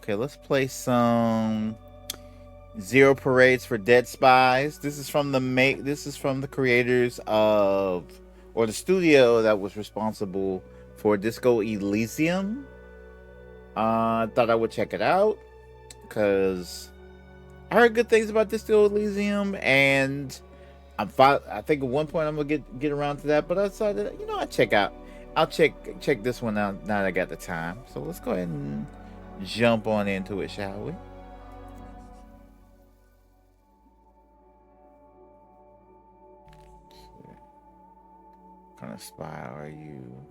Okay, let's play some Zero Parades for Dead Spies. This is from the creators of, or the studio that was responsible for Disco Elysium. I thought I would check it out because I heard good things about Disco Elysium, and I think at one point I'm gonna get around to that. But I decided, I'll check this one out now that I got the time. So let's go ahead and jump on into it, shall we? What kind of spy are you?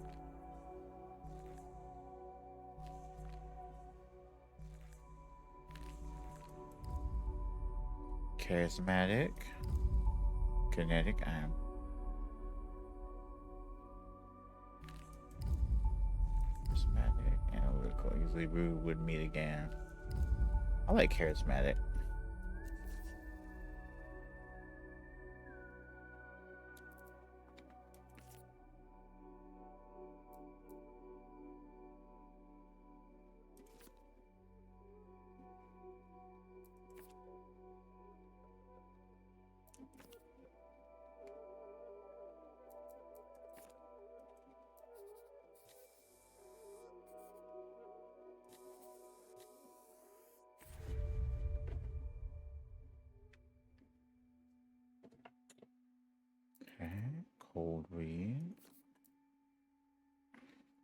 Charismatic, kinetic. I am charismatic, analytical. Usually we would meet again. I like charismatic. Okay, cold read.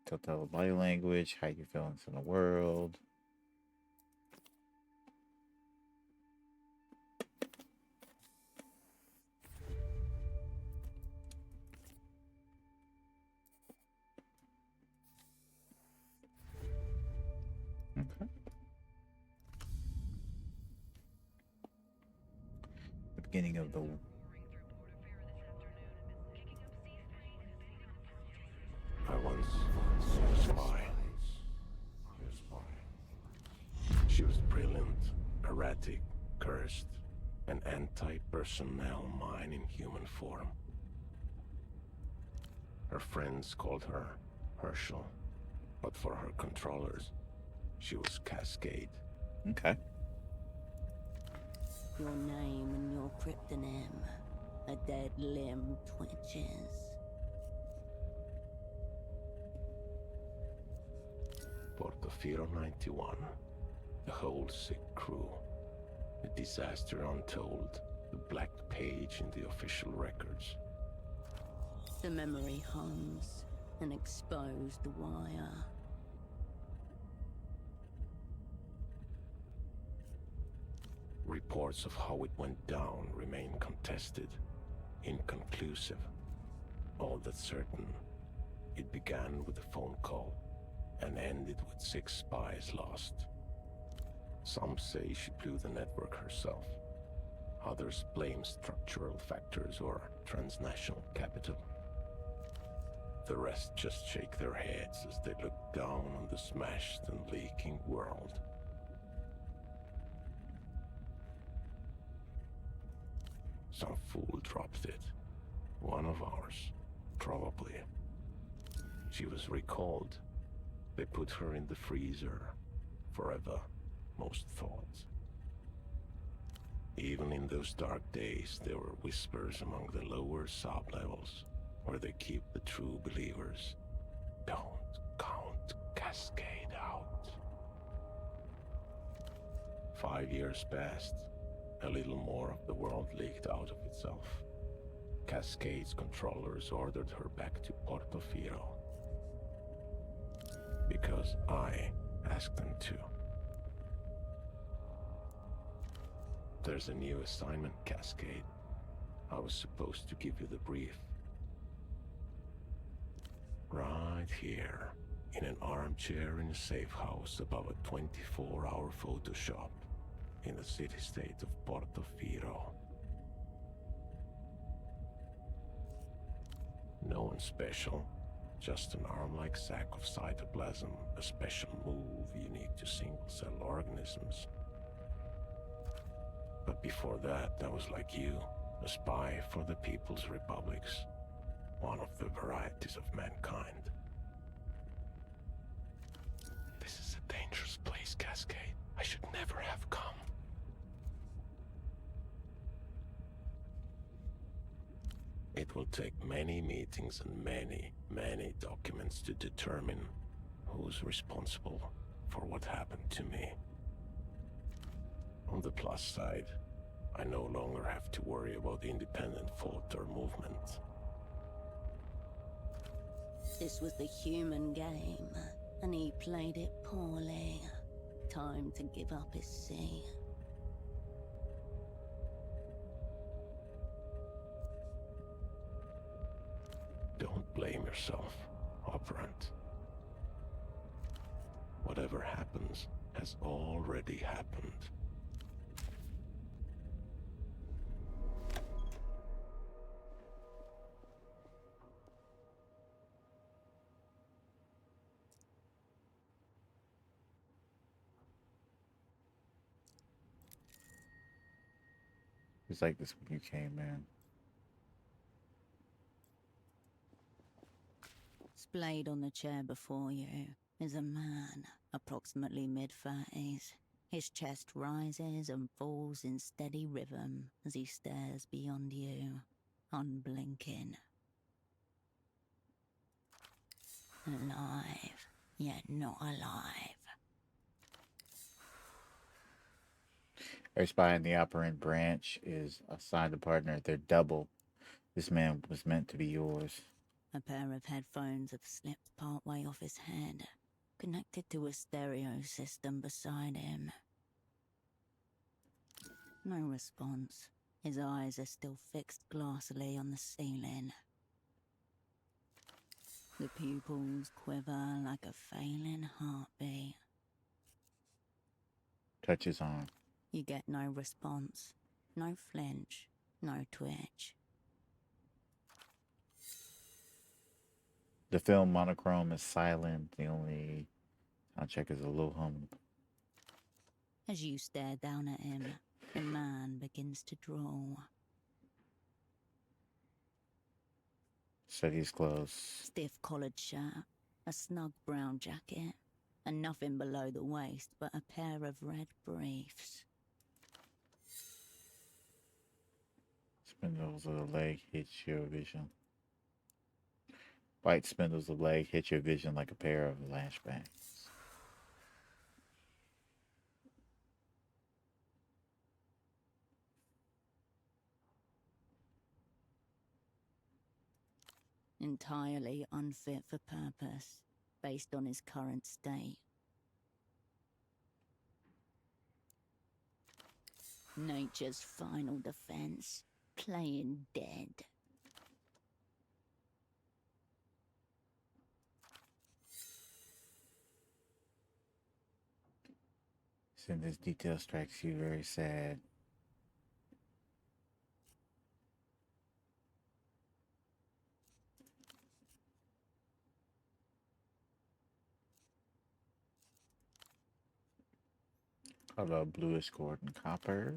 Telltale body language. How you feeling in the world? Okay. The beginning of the. I once saw a spy. She was brilliant, erratic, cursed, an anti-personnel mine in human form. Her friends called her Herschel, but for her controllers, she was Cascade. Okay. Your name and your cryptonym. A dead limb twitches. Portofino 91. The whole sick crew. A disaster untold. The black page in the official records. The memory hums, an exposed wire. Reports of how it went down remain contested, inconclusive. All that's certain, it began with a phone call and ended with 6 spies lost. Some say she blew the network herself. Others blame structural factors or transnational capital. The rest just shake their heads as they look down on the smashed and leaking world. Some fool dropped it. One of ours, probably. She was recalled. They put her in the freezer. Forever, most thought. Even in those dark days, there were whispers among the lower sub-levels, where they keep the true believers. Don't count Cascade out. 5 years passed. A little more of the world leaked out of itself. Cascade's controllers ordered her back to Portofino. Because I asked them to. There's a new assignment, Cascade. I was supposed to give you the brief. Right here, in an armchair in a safe house above a 24-hour photo shop. In the city-state of Portofino. No one special, just an arm-like sack of cytoplasm, a special move unique to single-cell organisms. But before that, I was like you, a spy for the People's Republics, one of the varieties of mankind. The This is a dangerous place, Cascade. I should never have come. It will take many meetings and many documents to determine who's responsible for what happened to me. On the plus side, I no longer have to worry about independent thought or movement. This was the human game, and he played it poorly. Time to give up his seat. Don't blame yourself, Operant. Whatever happens has already happened. It's like this when you came in. Splayed on the chair before you is a man, approximately mid-30s. His chest rises and falls in steady rhythm as he stares beyond you, unblinking. Alive, yet not alive. Every spy in the operant branch is assigned a partner. They're double. This man was meant to be yours. A pair of headphones have slipped partway off his head, connected to a stereo system beside him. No response. His eyes are still fixed glassily on the ceiling. The pupils quiver like a failing heartbeat. Touch his arm. You get no response, no flinch, no twitch. The film monochrome is silent. The only sound check is a low hum. As you stare down at him, the man begins to draw. Studies close. Stiff collared shirt, a snug brown jacket, and nothing below the waist but a pair of red briefs. Spindles of the leg hits your vision. White spindles of the leg hit your vision like a pair of flashbacks. Entirely unfit for purpose, based on his current state. Nature's final defense, playing dead. Seeing this detail strikes you very sad. Color bluish golden copper.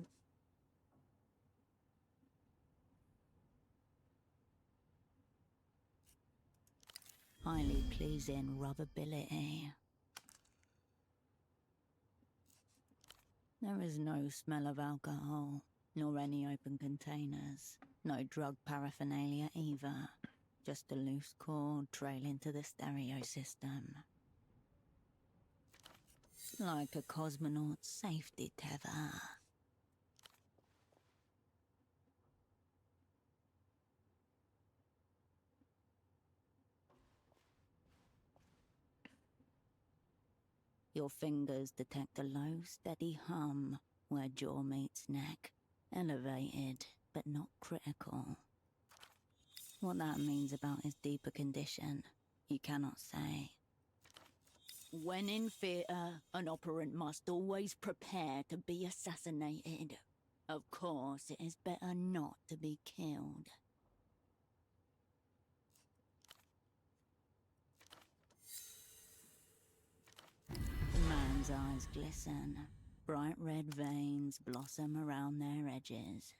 Highly pleasing rubbability. There is no smell of alcohol, nor any open containers. No drug paraphernalia either. Just a loose cord trailing to the stereo system. Like a cosmonaut's safety tether. Your fingers detect a low, steady hum where jaw meets neck. Elevated, but not critical. What that means about his deeper condition, you cannot say. When in theatre, an operant must always prepare to be assassinated. Of course, it is better not to be killed. The man's eyes glisten. Bright red veins blossom around their edges.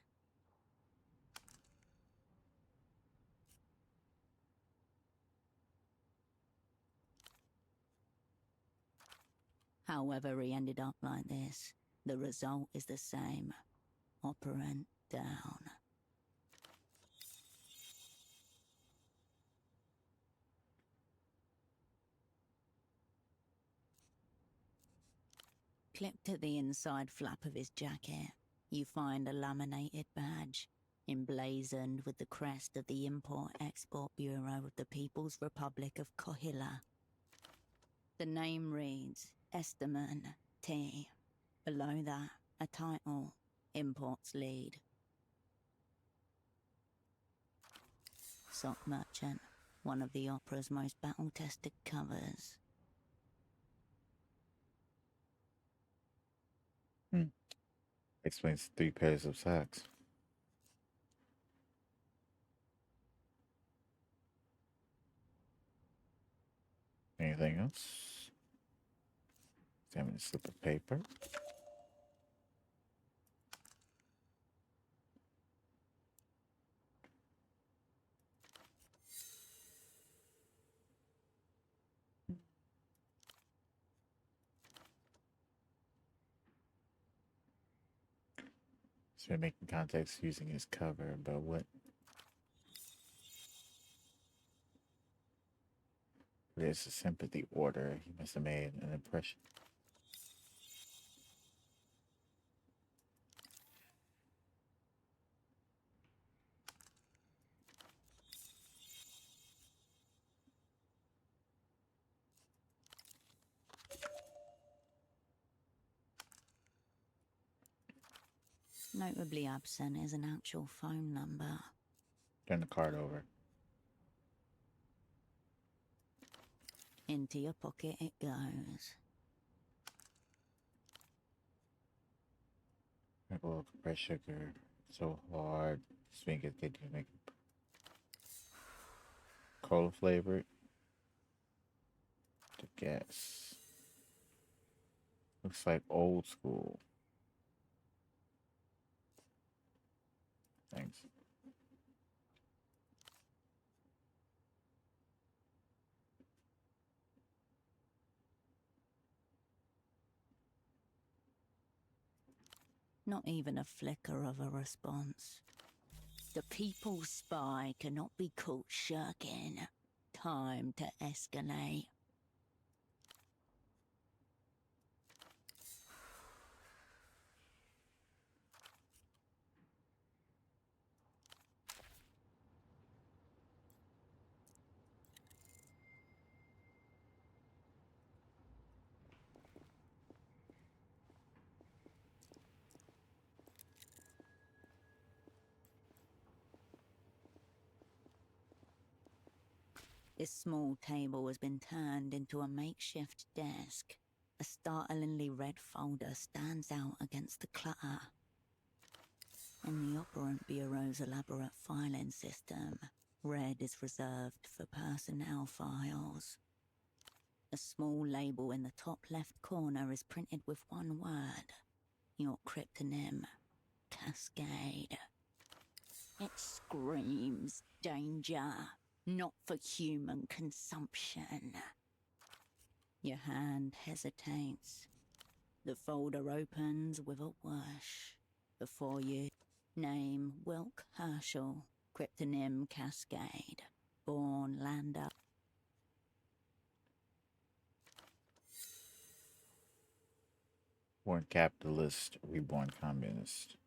However he ended up like this, the result is the same. Operant down. Clipped to the inside flap of his jacket, you find a laminated badge, emblazoned with the crest of the Import-Export Bureau of the People's Republic of Kohila. The name reads Esteman T. Below that, a title, Imports Lead. Sock Merchant, one of the opera's most battle-tested covers. Explains 3 pairs of socks. Anything else? Examine the slip of paper. So we're making contacts using his cover, but what? There's a sympathy order. He must have made an impression. Notably absent is an actual phone number. Turn the card over. Into your pocket it goes. Apple compressed sugar. So hard. Swing it, get you make cola flavored. To guess. Looks like old school. Thanks. Not even a flicker of a response. The people's spy cannot be caught shirking. Time to escalate. This small table has been turned into a makeshift desk. A startlingly red folder stands out against the clutter. In the Operant Bureau's elaborate filing system, red is reserved for personnel files. A small label in the top left corner is printed with one word. Your cryptonym, Cascade. It screams danger. Not for human consumption. Your hand hesitates. The folder opens with a whoosh. Before you, name Wilk Herschel, cryptonym Cascade, born Lander. Born capitalist, reborn communist.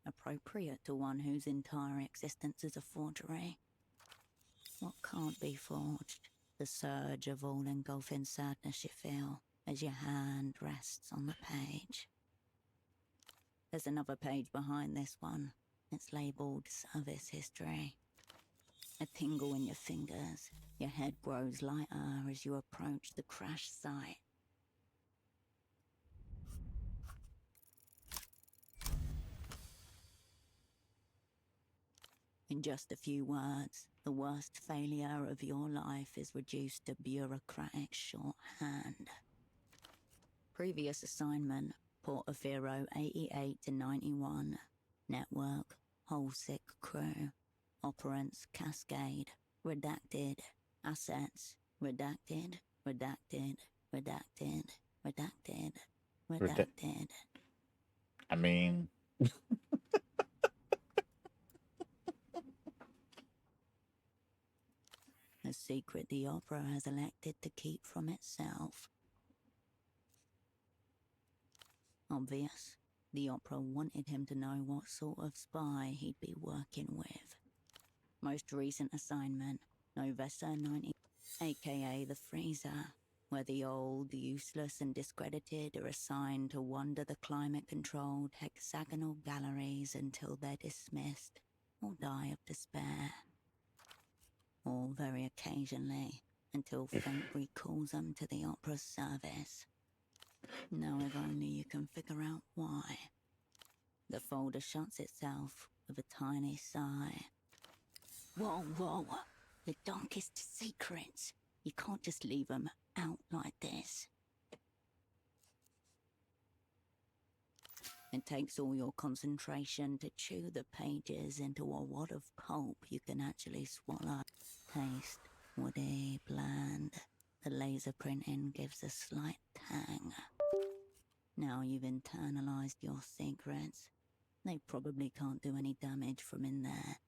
Appropriate to one whose entire existence is a forgery. What can't be forged? The surge of all-engulfing sadness you feel as your hand rests on the page. There's another page behind this one. It's labelled Service History. A tingle in your fingers. Your head grows lighter as you approach the crash site. In just a few words, the worst failure of your life is reduced to bureaucratic shorthand. Previous assignment, Portofino 88 to 91. Network, whole sick crew. Operants, Cascade. Redacted. Assets, redacted, redacted, redacted, redacted, redacted. I mean, A secret the opera has elected to keep from itself. Obvious. The opera wanted him to know what sort of spy he'd be working with. Most recent assignment, Novessa 90, aka the Freezer, where the old, useless and discredited are assigned to wander the climate-controlled hexagonal galleries until they're dismissed or die of despair. Or very occasionally, until fate recalls them to the opera's service. Now if only you can figure out why. The folder shuts itself with a tiny sigh. Whoa, whoa. The darkest secrets. You can't just leave them out like this. It takes all your concentration to chew the pages into a wad of pulp you can actually swallow. Taste woody, bland. The laser printing gives a slight tang. Now you've internalized your secrets. They probably can't do any damage from in there.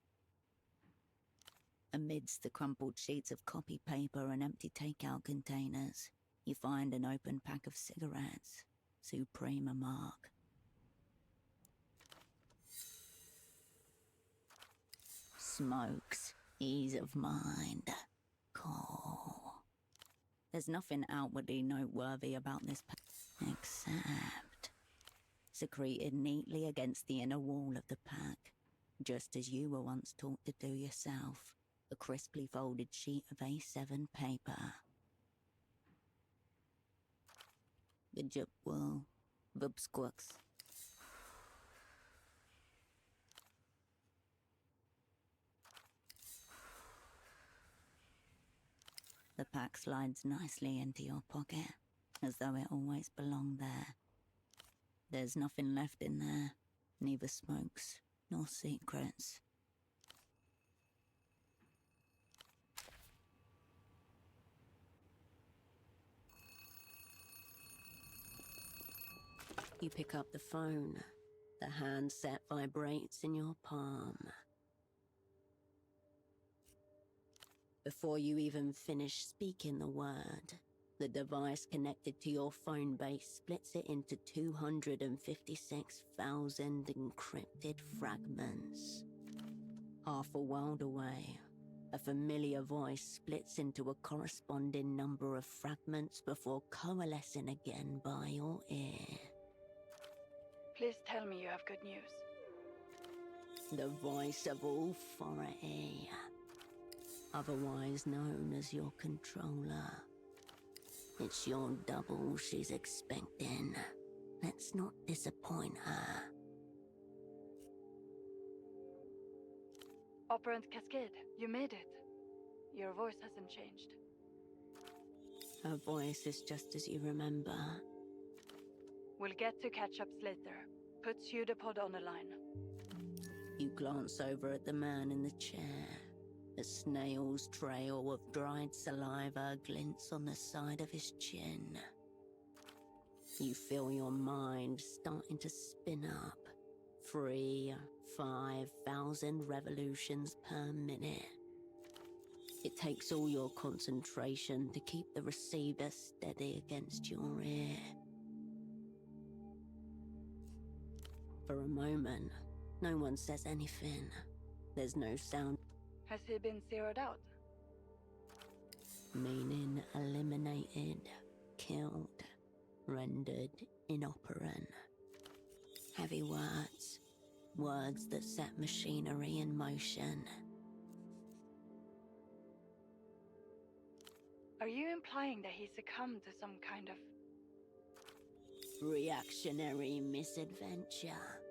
Amidst the crumpled sheets of copy paper and empty takeout containers, you find an open pack of cigarettes. Suprema mark. Smokes. Ease of mind. Cool. There's nothing outwardly noteworthy about this pack, except secreted neatly against the inner wall of the pack, just as you were once taught to do yourself. A crisply folded sheet of A7 paper. The jubwell, vubsquux. The pack slides nicely into your pocket, as though it always belonged there. There's nothing left in there, neither smokes nor secrets. You pick up the phone. The handset vibrates in your palm. Before you even finish speaking the word, the device connected to your phone base splits it into 256,000 encrypted fragments. Half a world away, a familiar voice splits into a corresponding number of fragments before coalescing again by your ear. Please tell me you have good news. The voice of authority, otherwise known as your controller. It's your double she's expecting. Let's not disappoint her. Operant Cascade, you made it. Your voice hasn't changed. Her voice is just as you remember. We'll get to catch-ups later. Put pseudopod on the line. You glance over at the man in the chair. A snail's trail of dried saliva glints on the side of his chin. You feel your mind starting to spin up. 5,000 revolutions per minute. It takes all your concentration to keep the receiver steady against your ear. For a moment, no one says anything. There's no sound. Has he been zeroed out? Meaning eliminated, killed, rendered inoperant. Heavy words. Words that set machinery in motion. Are you implying that he succumbed to some kind of... Reactionary misadventure.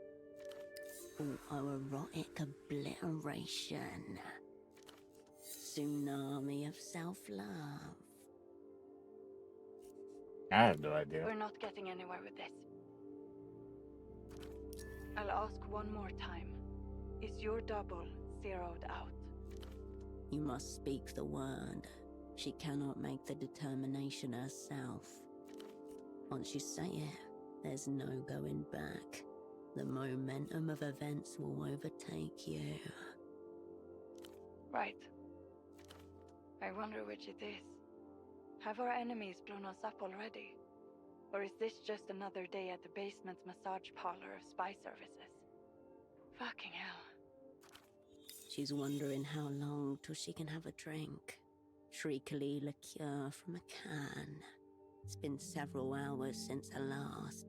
Autoerotic obliteration. Tsunami of self-love. I have no idea. We're not getting anywhere with this. I'll ask one more time. Is your double zeroed out? You must speak the word. She cannot make the determination herself. Once you say it, there's no going back. The momentum of events will overtake you. Right. I wonder which it is. Have our enemies blown us up already? Or is this just another day at the basement massage parlor of spy services? Fucking hell. She's wondering how long till she can have a drink. Shriekily liqueur from a can. It's been several hours since her last.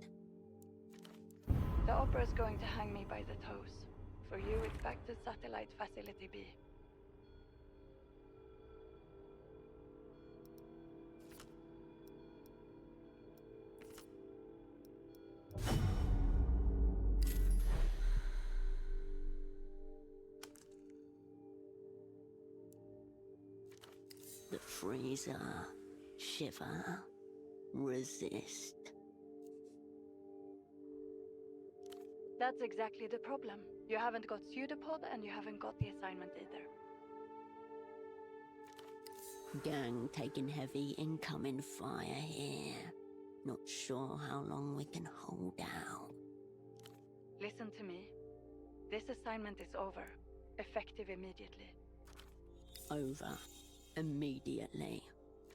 The opera's going to hang me by the toes. For you, it's back to Satellite Facility B. The freezer. Shiver. Resist. That's exactly the problem. You haven't got pseudopod and you haven't got the assignment either. Gang taking heavy incoming fire here. Not sure how long we can hold out. Listen to me. This assignment is over. Effective immediately. Over. Immediately.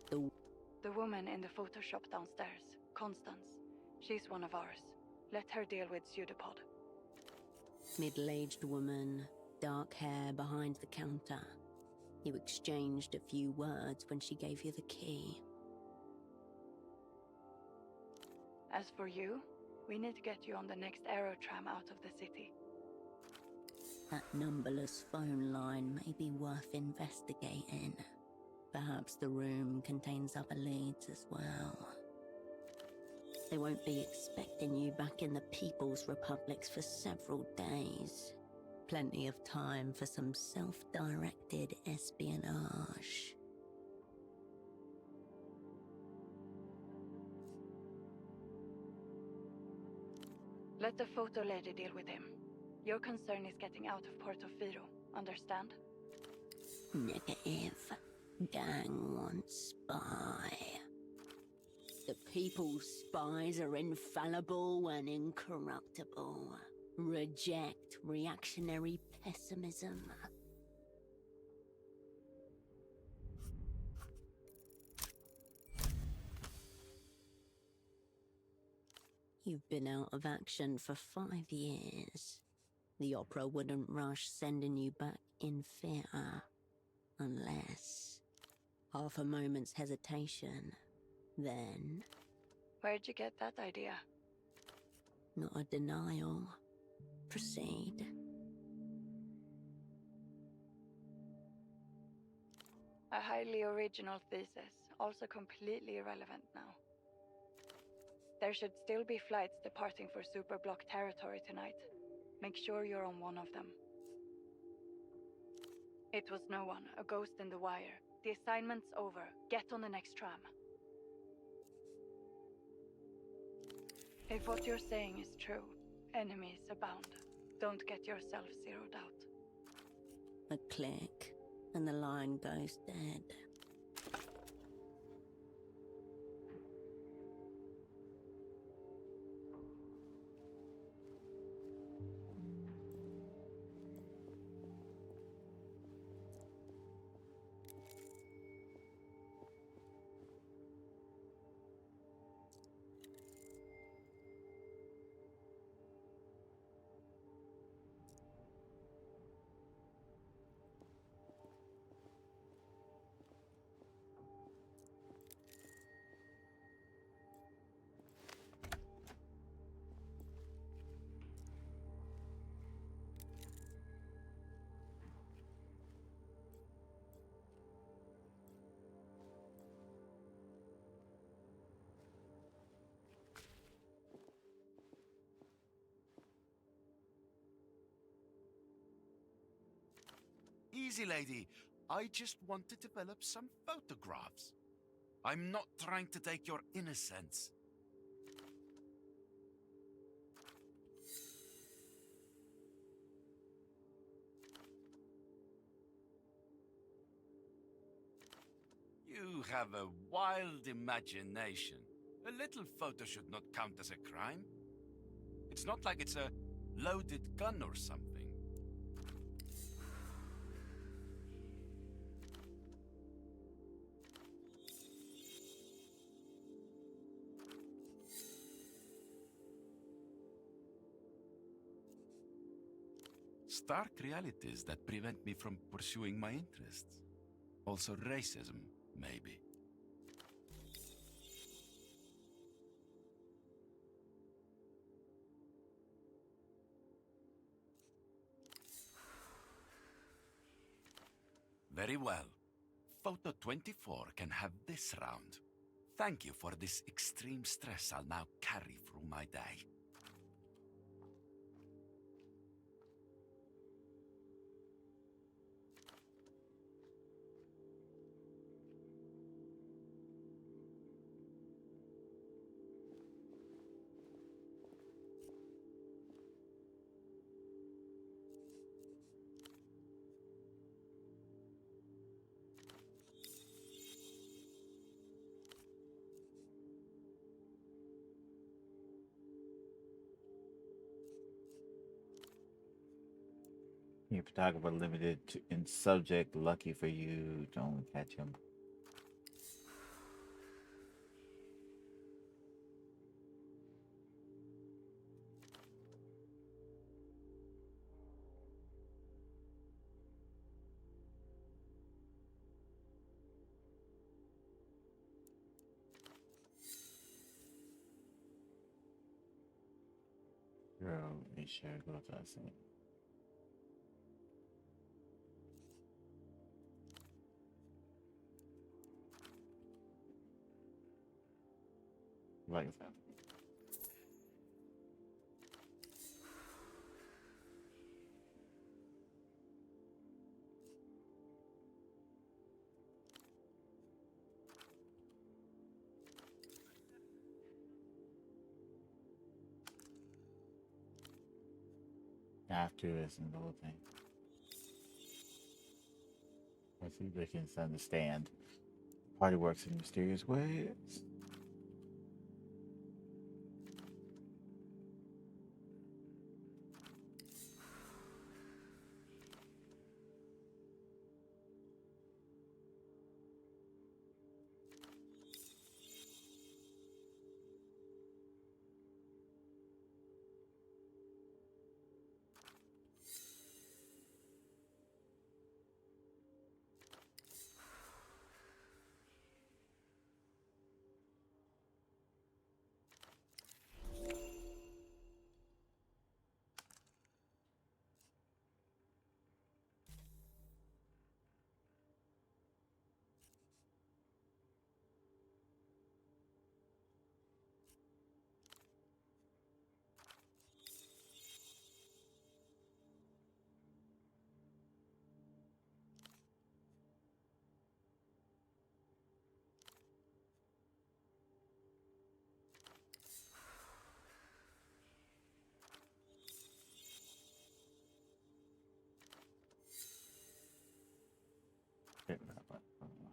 The woman in the Photoshop downstairs, Constance. She's one of ours. Let her deal with pseudopod. Middle-aged woman, dark hair behind the counter. You exchanged a few words when she gave you the key. As for you, we need to get you on the next aerotram out of the city. That numberless phone line may be worth investigating. Perhaps the room contains other leads as well. They won't be expecting you back in the People's Republics for several days. Plenty of time for some self-directed espionage. Let the photo lady deal with him. Your concern is getting out of Portofino, understand? Negative. Gang wants spy. The People's spies are infallible and incorruptible. Reject reactionary pessimism. You've been out of action for 5 years. The opera wouldn't rush sending you back in fear. Unless... half a moment's hesitation. Then... Where'd you get that idea? not a denial. Proceed. A highly original thesis, also completely irrelevant now. There should still be flights departing for Superblock territory tonight. Make sure you're on one of them. It was no one, a ghost in the wire. The assignment's over. Get on the next tram. If what you're saying is true, enemies abound. Don't get yourself zeroed out. A click, and the line goes dead. easy, lady. I just want to develop some photographs. I'm not trying to take your innocence. You have a wild imagination. A little photo should not count as a crime. It's not like it's a loaded gun or something. Stark realities that prevent me from pursuing my interests. Also racism, maybe. Very well. Photo 24 can have this round. Thank you for this extreme stress I'll now carry through my day. Your photographer limited to in subject. Lucky for you, don't catch him. Girl, make sure I go to that scene. Like that. After this and the whole thing. Let's see if they can understand. Party works in mysterious ways.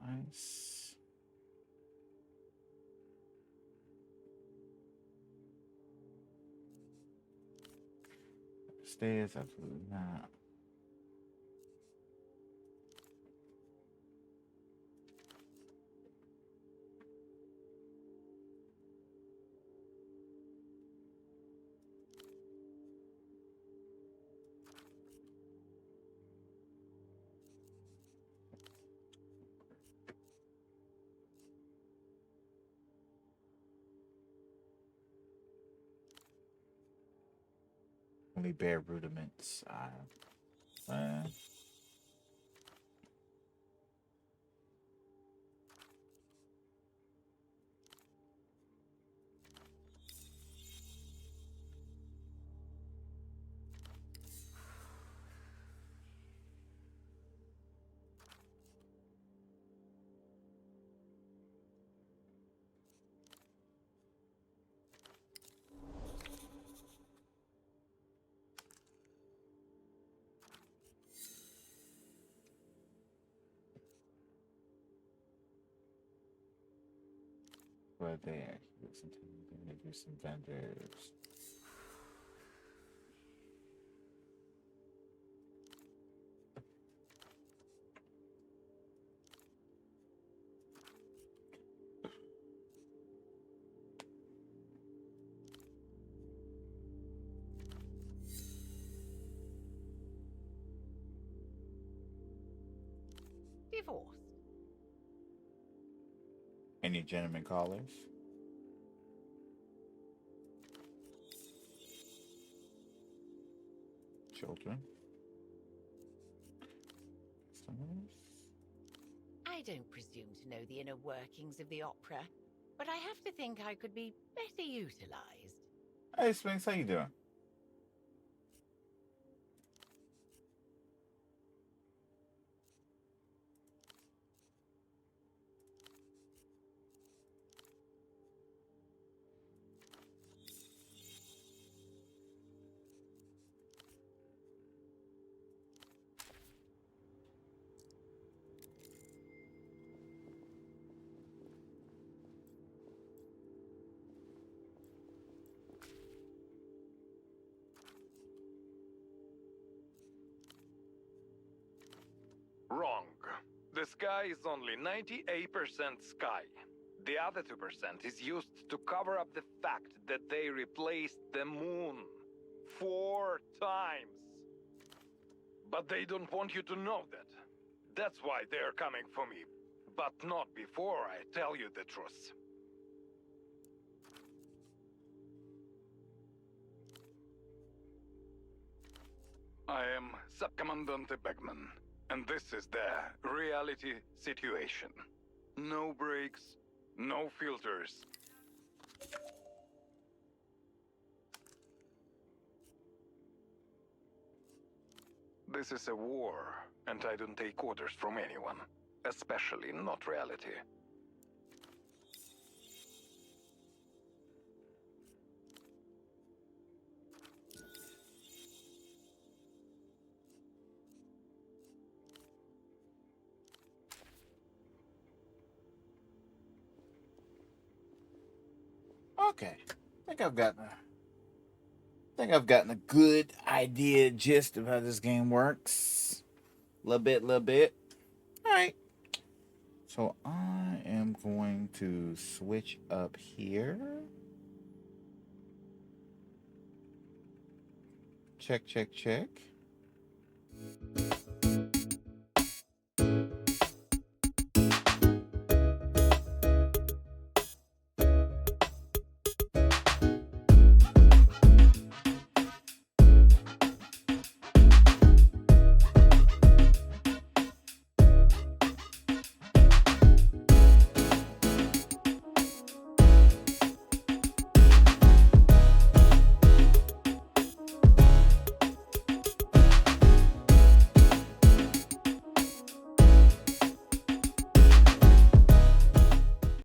Nice. Stairs, absolutely not. Only bare rudiments. But they actually listen to me. They do some vendors. Divorced. Any gentlemen callers? Children? Customers? I don't presume to know the inner workings of the opera, but I have to think I could be better utilized. Hey, Sphinx, how you doing? Wrong. The sky is only 98% sky. The other 2% is used to cover up the fact that they replaced the moon 4 times. But they don't want you to know that. That's why they're coming for me. But not before I tell you the truth. I am Subcommandante Beckman, and this is the reality situation. No breaks, no filters. This is a war, and I don't take orders from anyone, especially not reality. Okay. I think I've gotten a good idea gist of how this game works. Little bit. Alright. So I am going to switch up here. Check.